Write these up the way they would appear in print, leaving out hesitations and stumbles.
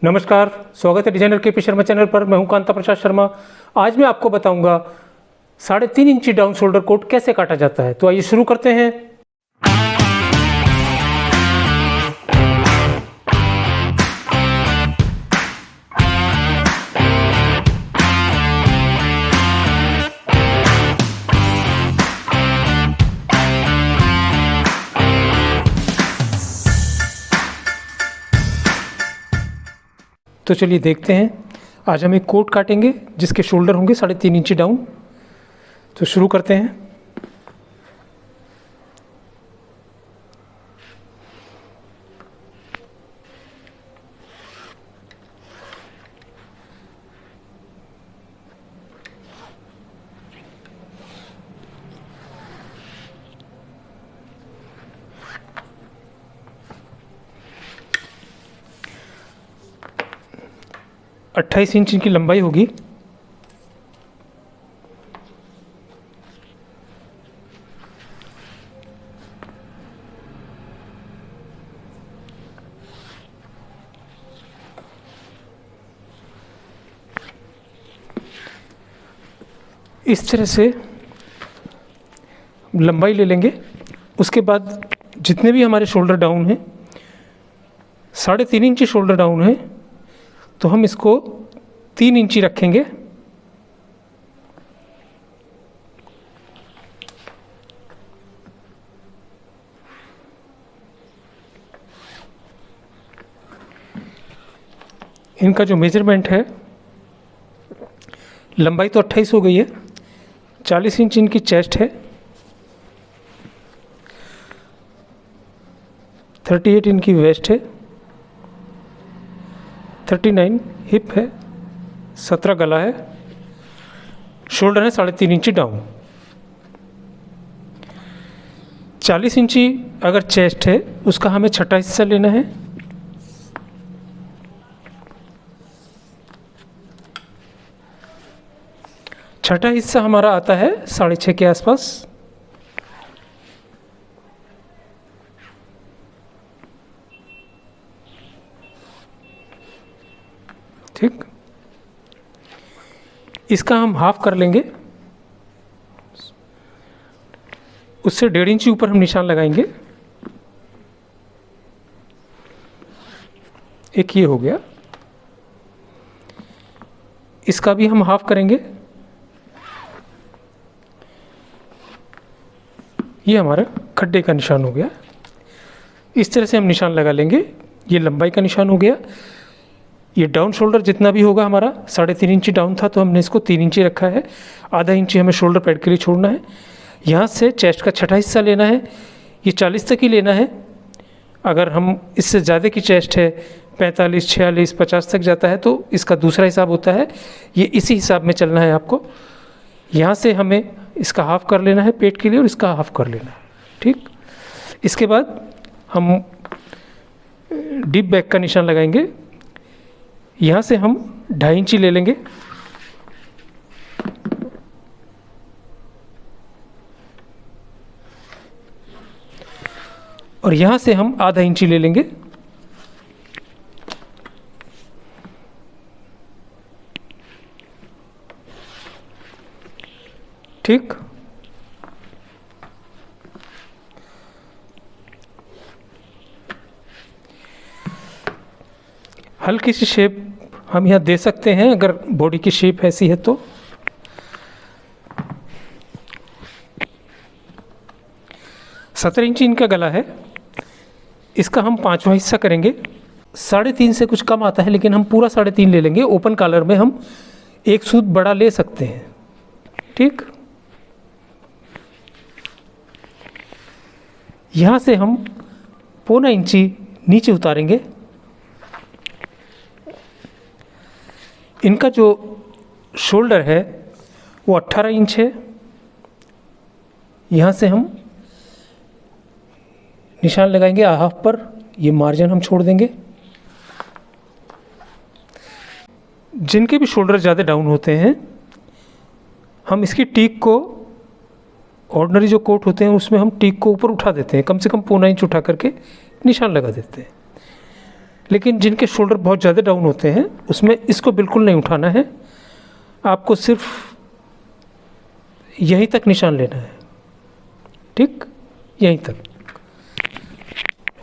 नमस्कार, स्वागत है डिजाइनर के पी शर्मा चैनल पर। मैं हूं कांता प्रसाद शर्मा। आज मैं आपको बताऊंगा 3.5 इंची डाउन शोल्डर कोट कैसे काटा जाता है। तो आइए शुरू करते हैं। तो चलिए देखते हैं। आज हम एक कोट काटेंगे जिसके शोल्डर होंगे 3.5 इंची डाउन। तो शुरू करते हैं। अट्ठाईस इंच की लंबाई होगी। इस तरह से लंबाई ले लेंगे। उसके बाद जितने भी हमारे शोल्डर डाउन हैं, 3.5 इंची शोल्डर डाउन है, तो हम इसको 3 इंची रखेंगे। इनका जो मेजरमेंट है, लंबाई तो 28 हो गई है। 40 इंच इनकी चेस्ट है, 38 इनकी वेस्ट है, 39 हिप है, 17 गला है, शोल्डर है 3.5 इंची डाउन। 40 इंची अगर चेस्ट है, उसका हमें छठा हिस्सा लेना है। छठा हिस्सा हमारा आता है 6.5 के आसपास। ठीक, इसका हम हाफ कर लेंगे। उससे 1.5 इंची ऊपर हम निशान लगाएंगे। एक ये हो गया। इसका भी हम हाफ करेंगे। ये हमारा खड्डे का निशान हो गया। इस तरह से हम निशान लगा लेंगे। ये लंबाई का निशान हो गया। ये डाउन शोल्डर जितना भी होगा हमारा 3.5 इंची डाउन था, तो हमने इसको 3 इंची रखा है। आधा इंची हमें शोल्डर पैड के लिए छोड़ना है। यहाँ से चेस्ट का छठा हिस्सा लेना है। ये 40 तक ही लेना है। अगर हम इससे ज़्यादा की चेस्ट है, 45, 46, 50 तक जाता है, तो इसका दूसरा हिसाब होता है। ये इसी हिसाब में चलना है आपको। यहाँ से हमें इसका हाफ कर लेना है पेट के लिए, और इसका हाफ कर लेना है। ठीक, इसके बाद हम डीप बैक का निशान लगाएंगे। यहाँ से हम 2.5 इंची ले लेंगे। और यहाँ से हम आधा इंची ले लेंगे। ठीक, हल्की सी शेप हम यहाँ दे सकते हैं अगर बॉडी की शेप ऐसी है तो। सत्रह इंची इनका गला है। इसका हम 5वां हिस्सा करेंगे। 3.5 से कुछ कम आता है, लेकिन हम पूरा 3.5 ले लेंगे। ओपन कॉलर में हम एक सूत बड़ा ले सकते हैं। ठीक, यहाँ से हम 1.25 इंची नीचे उतारेंगे। इनका जो शोल्डर है वो 18 इंच है। यहाँ से हम निशान लगाएंगे हाफ पर। ये मार्जिन हम छोड़ देंगे। जिनके भी शोल्डर ज़्यादा डाउन होते हैं, हम इसकी टीक को ऑर्डिनरी जो कोट होते हैं उसमें हम टीक को ऊपर उठा देते हैं, कम से कम 1.25 इंच उठा करके निशान लगा देते हैं। लेकिन जिनके शोल्डर बहुत ज़्यादा डाउन होते हैं उसमें इसको बिल्कुल नहीं उठाना है, आपको सिर्फ यहीं तक निशान लेना है, ठीक, यहीं तक।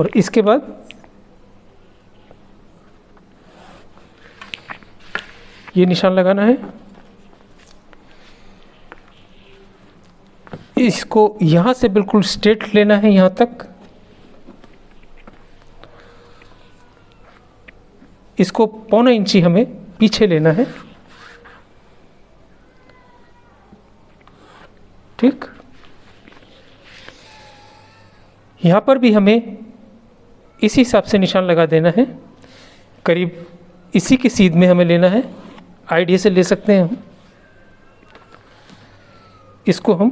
और इसके बाद ये निशान लगाना है, इसको यहाँ से बिल्कुल स्ट्रेट लेना है यहाँ तक, इसको 1.25 इंची हमें पीछे लेना है, ठीक। यहाँ पर भी हमें इसी हिसाब से निशान लगा देना है, करीब इसी की सीध में हमें लेना है, आइडिया से ले सकते हैं हम। इसको हम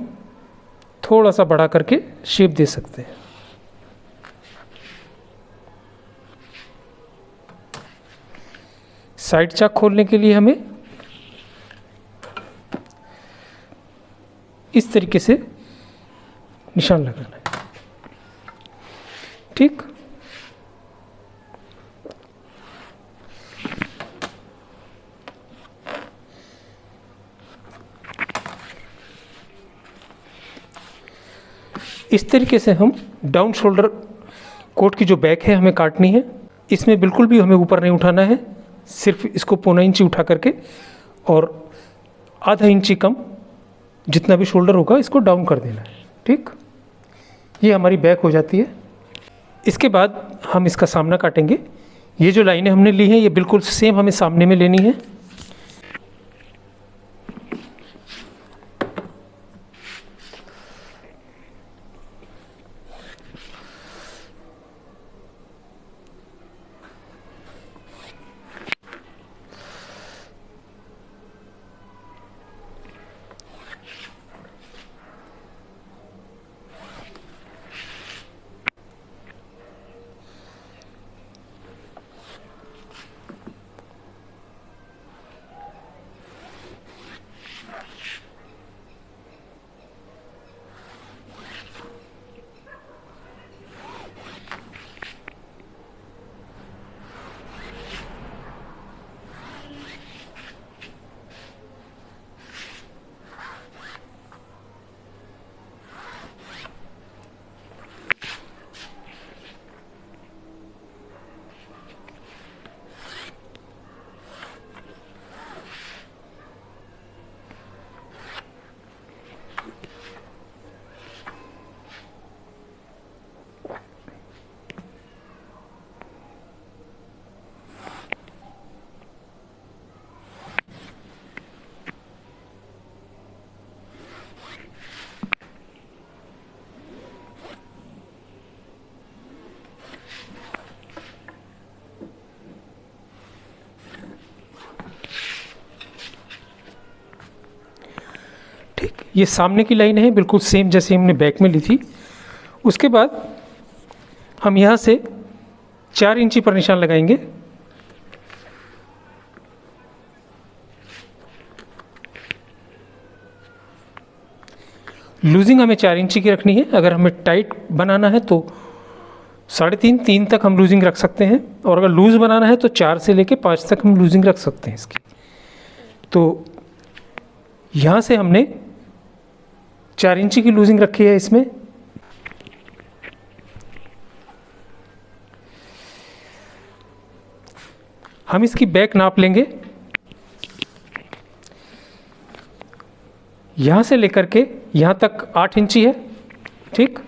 थोड़ा सा बढ़ा करके शेप दे सकते हैं। साइड चाक खोलने के लिए हमें इस तरीके से निशान लगाना है, ठीक। इस तरीके से हम डाउन शोल्डर कोट की जो बैक है हमें काटनी है। इसमें बिल्कुल भी हमें ऊपर नहीं उठाना है, सिर्फ इसको 1.25 इंची उठा करके और आधा इंची कम जितना भी शोल्डर होगा इसको डाउन कर देना है, ठीक। ये हमारी बैक हो जाती है। इसके बाद हम इसका सामना काटेंगे। ये जो लाइनें हमने ली हैं ये बिल्कुल सेम हमें सामने में लेनी है। ये सामने की लाइन है बिल्कुल सेम जैसे हमने बैक में ली थी। उसके बाद हम यहाँ से 4 इंची पर निशान लगाएंगे। लूजिंग हमें 4 इंची की रखनी है। अगर हमें टाइट बनाना है तो 3.5 3 तक हम लूजिंग रख सकते हैं, और अगर लूज़ बनाना है तो 4 से लेके 5 तक हम लूजिंग रख सकते हैं इसकी। तो यहाँ से हमने 4 इंची की लूजिंग रखी है इसमें। हम इसकी बैक नाप लेंगे, यहाँ से लेकर के यहाँ तक 8 इंची है, ठीक।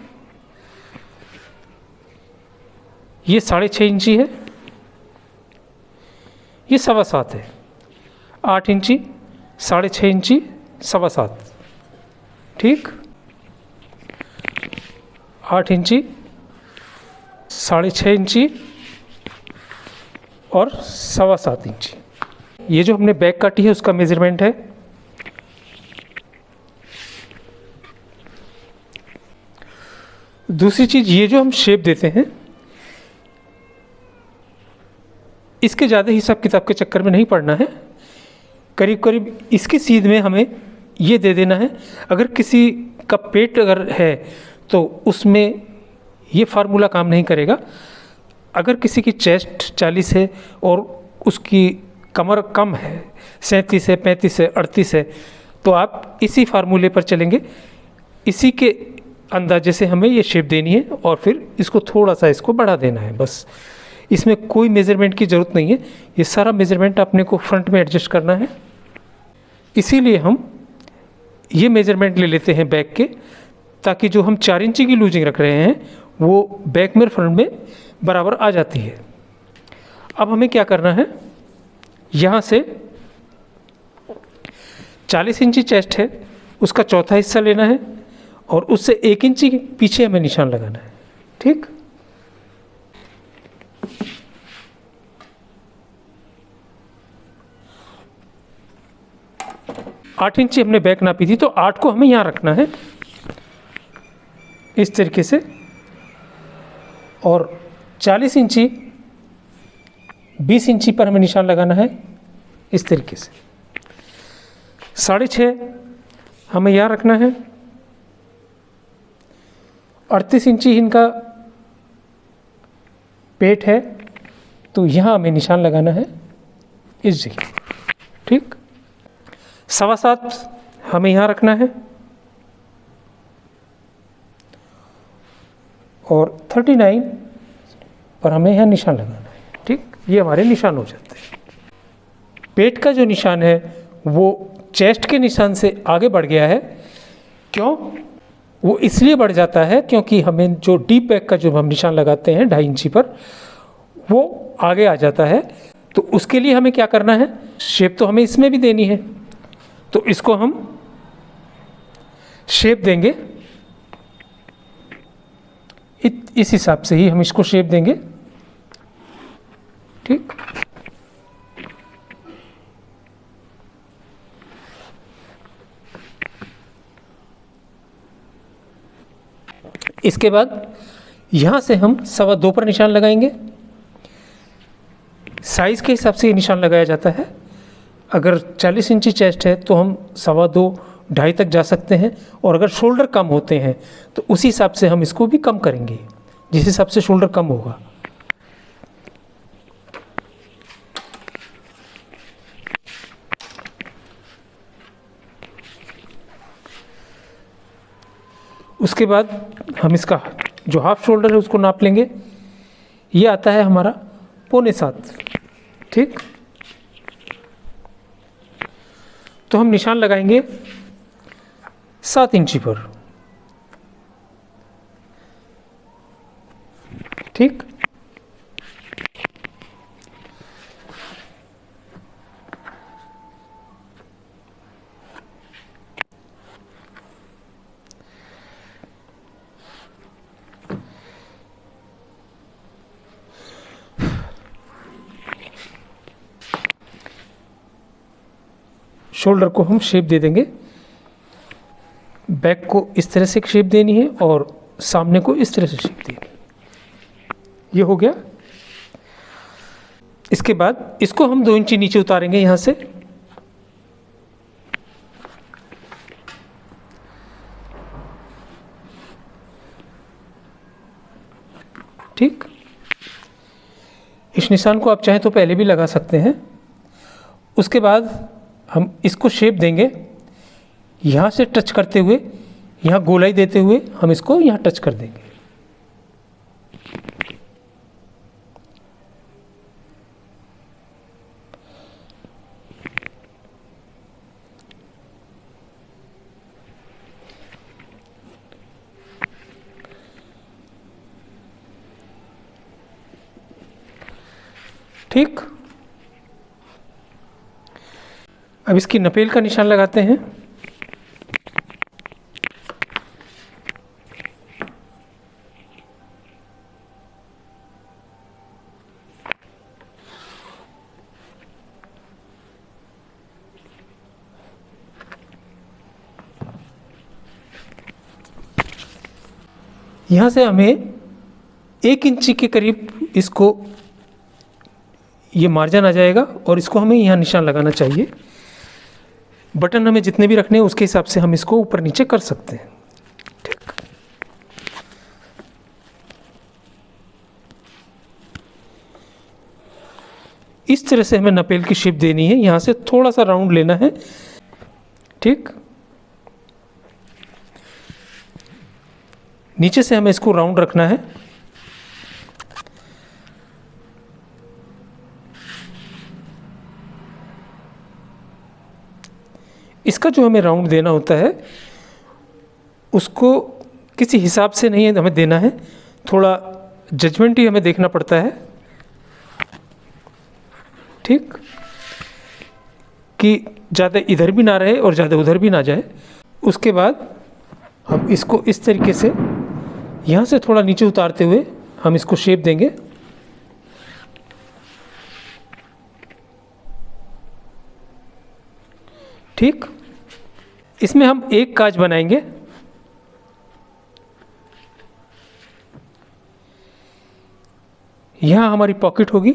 ये 6.5 इंची है, ये 7.25 है। 8 इंची, 6.5 इंची, 7.25, ठीक। 8 इंची, 6.5 इंची और 7.25 इंची। ये जो हमने बैक काटी है उसका मेजरमेंट है। दूसरी चीज़, ये जो हम शेप देते हैं इसके ज़्यादा हिसाब किताब के चक्कर में नहीं पड़ना है। करीब करीब इसकी सीध में हमें ये दे देना है। अगर किसी का पेट अगर है तो उसमें ये फार्मूला काम नहीं करेगा। अगर किसी की चेस्ट 40 है और उसकी कमर कम है, 37 है, 35 है, 38 है, तो आप इसी फार्मूले पर चलेंगे, इसी के अंदाजे से हमें ये शेप देनी है और फिर इसको थोड़ा सा इसको बढ़ा देना है बस। इसमें कोई मेज़रमेंट की ज़रूरत नहीं है, ये सारा मेज़रमेंट अपने को फ्रंट में एडजस्ट करना है। इसीलिए हम ये मेज़रमेंट ले लेते हैं बैक के, ताकि जो हम 4 इंची की लूजिंग रख रहे हैं वो बैक में फ्रंट में बराबर आ जाती है। अब हमें क्या करना है, यहाँ से 40 इंची चेस्ट है, उसका चौथा हिस्सा लेना है और उससे 1 इंची के पीछे हमें निशान लगाना है। ठीक, आठ इंची हमने बैक नापी थी, तो 8 को हमें यहाँ रखना है इस तरीके से, और 40 इंची 20 इंची पर हमें निशान लगाना है इस तरीके से। 6.5 हमें यहाँ रखना है, 38 इंची इनका पेट है, तो यहाँ हमें निशान लगाना है इस जगह। ठीक, 7.25 हमें यहाँ रखना है और 39 पर हमें यहाँ निशान लगाना है। ठीक, ये हमारे निशान हो जाते हैं। पेट का जो निशान है वो चेस्ट के निशान से आगे बढ़ गया है। क्यों? वो इसलिए बढ़ जाता है क्योंकि हमें जो डीप बैक का जो हम निशान लगाते हैं 2.5 इंची पर, वो आगे आ जाता है। तो उसके लिए हमें क्या करना है, शेप तो हमें इसमें भी देनी है, तो इसको हम शेप देंगे, इस हिसाब से ही हम इसको शेप देंगे। ठीक, इसके बाद यहां से हम 2.25 पर निशान लगाएंगे। साइज के हिसाब से ये निशान लगाया जाता है। अगर 40 इंची चेस्ट है तो हम 2.25 2.5 तक जा सकते हैं, और अगर शोल्डर कम होते हैं तो उसी हिसाब से हम इसको भी कम करेंगे, जिस हिसाब से शोल्डर कम होगा। उसके बाद हम इसका जो हाफ शोल्डर है उसको नाप लेंगे। ये आता है हमारा 6.25। ठीक, तो हम निशान लगाएंगे 7 इंची पर। ठीक, शोल्डर को हम शेप दे देंगे। बैक को इस तरह से शेप देनी है और सामने को इस तरह से शेप देनी है। ये हो गया। इसके बाद इसको हम 2 इंची नीचे उतारेंगे यहाँ से। ठीक, इस निशान को आप चाहें तो पहले भी लगा सकते हैं। उसके बाद हम इसको शेप देंगे, यहाँ से टच करते हुए, यहाँ गोलाई देते हुए हम इसको यहाँ टच कर देंगे। ठीक, अब इसकी नपेल का निशान लगाते हैं। यहाँ से हमें 1 इंची के करीब इसको ये मार्जिन आ जाएगा और इसको हमें यहाँ निशान लगाना चाहिए। बटन हमें जितने भी रखने हैं उसके हिसाब से हम इसको ऊपर नीचे कर सकते हैं। ठीक, इस तरह से हमें नपेल की शेप देनी है, यहाँ से थोड़ा सा राउंड लेना है। ठीक, नीचे से हमें इसको राउंड रखना है। इसका जो हमें राउंड देना होता है उसको किसी हिसाब से नहीं हमें देना है, थोड़ा जजमेंट ही हमें देखना पड़ता है। ठीक, कि ज़्यादा इधर भी ना रहे और ज़्यादा उधर भी ना जाए। उसके बाद हम इसको इस तरीके से यहाँ से थोड़ा नीचे उतारते हुए हम इसको शेप देंगे। ठीक, इसमें हम एक काज बनाएंगे। यहाँ हमारी पॉकेट होगी,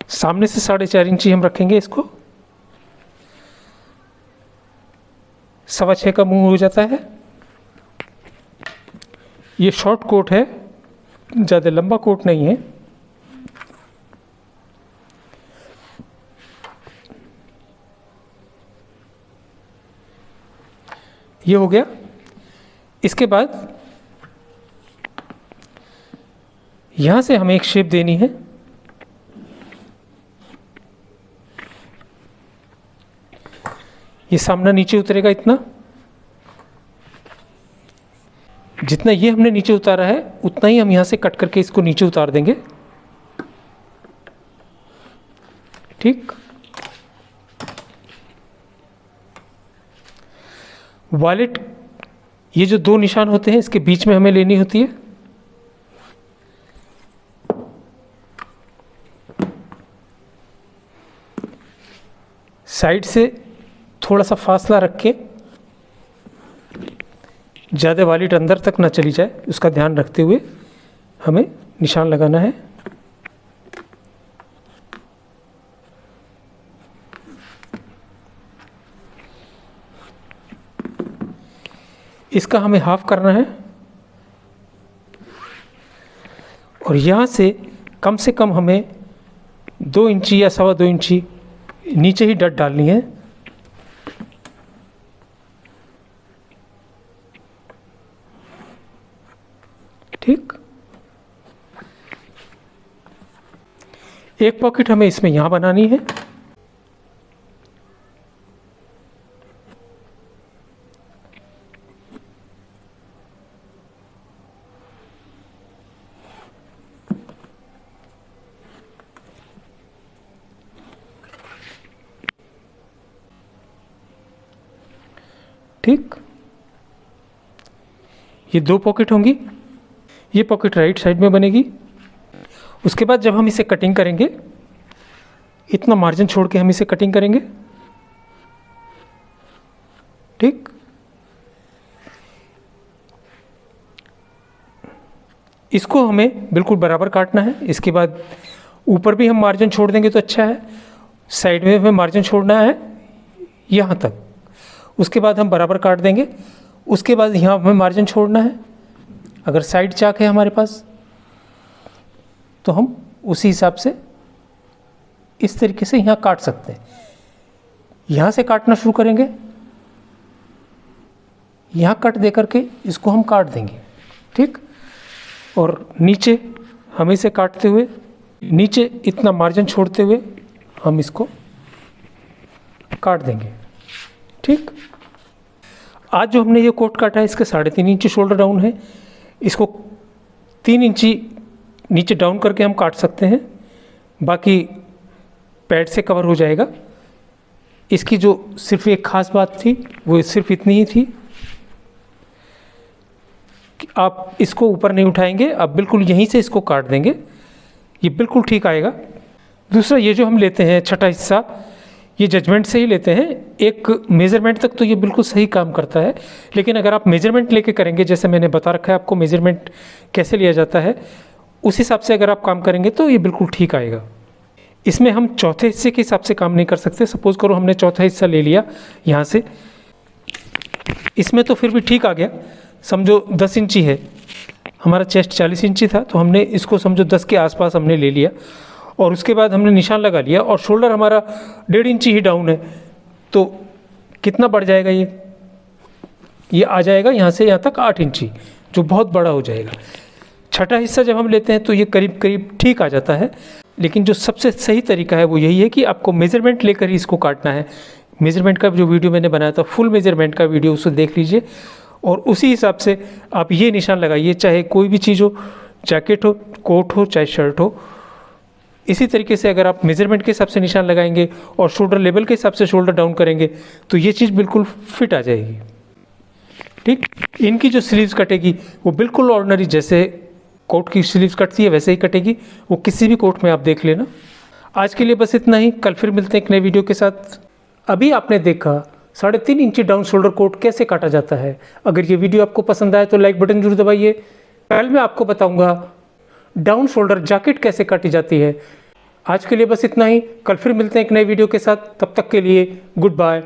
सामने से 4.5 इंची हम रखेंगे इसको। 6.25 का मुंह हो जाता है। ये शॉर्ट कोट है, ज़्यादा लंबा कोट नहीं है। ये हो गया। इसके बाद यहाँ से हमें एक शेप देनी है। ये सामना नीचे उतरेगा इतना, जितना ये हमने नीचे उतारा है उतना ही हम यहाँ से कट करके इसको नीचे उतार देंगे। ठीक, वॉलेट, ये जो 2 निशान होते हैं इसके बीच में हमें लेनी होती है। साइड से थोड़ा सा फासला रख के, ज़्यादा वॉलेट अंदर तक ना चली जाए उसका ध्यान रखते हुए हमें निशान लगाना है। इसका हमें हाफ करना है और यहाँ से कम हमें 2 इंची या 2.25 इंची नीचे ही डट डालनी है। ठीक, एक पॉकेट हमें इसमें यहाँ बनानी है। ठीक, ये 2 पॉकेट होंगी। ये पॉकेट राइट साइड में बनेगी। उसके बाद जब हम इसे कटिंग करेंगे, इतना मार्जिन छोड़ के हम इसे कटिंग करेंगे। ठीक, इसको हमें बिल्कुल बराबर काटना है। इसके बाद ऊपर भी हम मार्जिन छोड़ देंगे तो अच्छा है, साइड में हमें मार्जिन छोड़ना है यहाँ तक। उसके बाद हम बराबर काट देंगे। उसके बाद यहाँ हमें मार्जिन छोड़ना है। अगर साइड चाक है हमारे पास तो हम उसी हिसाब से इस तरीके से यहाँ काट सकते हैं। यहाँ से काटना शुरू करेंगे, यहाँ कट दे करके इसको हम काट देंगे। ठीक, और नीचे हम इसे काटते हुए नीचे इतना मार्जिन छोड़ते हुए हम इसको काट देंगे। ठीक, आज जो हमने ये कोट काटा है इसके 3.5 इंची शोल्डर डाउन है। इसको 3 इंची नीचे डाउन करके हम काट सकते हैं, बाकी पैड से कवर हो जाएगा। इसकी जो सिर्फ एक ख़ास बात थी वो सिर्फ इतनी ही थी कि आप इसको ऊपर नहीं उठाएंगे, आप बिल्कुल यहीं से इसको काट देंगे, ये बिल्कुल ठीक आएगा। दूसरा, ये जो हम लेते हैं छठा हिस्सा, ये जजमेंट से ही लेते हैं। एक मेज़रमेंट तक तो ये बिल्कुल सही काम करता है, लेकिन अगर आप मेज़रमेंट लेके करेंगे, जैसे मैंने बता रखा है आपको मेज़रमेंट कैसे लिया जाता है, उस हिसाब से अगर आप काम करेंगे तो ये बिल्कुल ठीक आएगा। इसमें हम चौथे हिस्से के हिसाब से काम नहीं कर सकते। सपोज़ करो हमने चौथा हिस्सा ले लिया यहाँ से, इसमें तो फिर भी ठीक आ गया, समझो 10 इंची है, हमारा चेस्ट 40 इंची था, तो हमने इसको समझो 10 के आसपास हमने ले लिया और उसके बाद हमने निशान लगा लिया और शोल्डर हमारा 1.5 इंची ही डाउन है, तो कितना बढ़ जाएगा ये आ जाएगा यहाँ से यहाँ तक 8 इंची, जो बहुत बड़ा हो जाएगा। छठा हिस्सा जब हम लेते हैं तो ये करीब करीब ठीक आ जाता है, लेकिन जो सबसे सही तरीका है वो यही है कि आपको मेज़रमेंट लेकर ही इसको काटना है। मेज़रमेंट का जो वीडियो मैंने बनाया था, फुल मेज़रमेंट का वीडियो, उसे देख लीजिए और उसी हिसाब से आप ये निशान लगाइए, चाहे कोई भी चीज़ हो, जैकेट हो, कोट हो, चाहे शर्ट हो। इसी तरीके से अगर आप मेज़रमेंट के हिसाब से निशान लगाएंगे और शोल्डर लेवल के हिसाब से शोल्डर डाउन करेंगे तो ये चीज़ बिल्कुल फिट आ जाएगी। ठीक, इनकी जो स्लीव्स कटेगी वो बिल्कुल ऑर्डिनरी जैसे कोट की स्लीव्स कटती है वैसे ही कटेगी, वो किसी भी कोट में आप देख लेना। आज के लिए बस इतना ही, कल फिर मिलते हैं एक नए वीडियो के साथ। अभी आपने देखा 3.5 इंची डाउन शोल्डर कोट कैसे काटा जाता है। अगर ये वीडियो आपको पसंद आए तो लाइक बटन जरूर दबाइए। कल मैं आपको बताऊंगा डाउन शोल्डर जैकेट कैसे काटी जाती है। आज के लिए बस इतना ही, कल फिर मिलते हैं एक नए वीडियो के साथ। तब तक के लिए गुड बाय।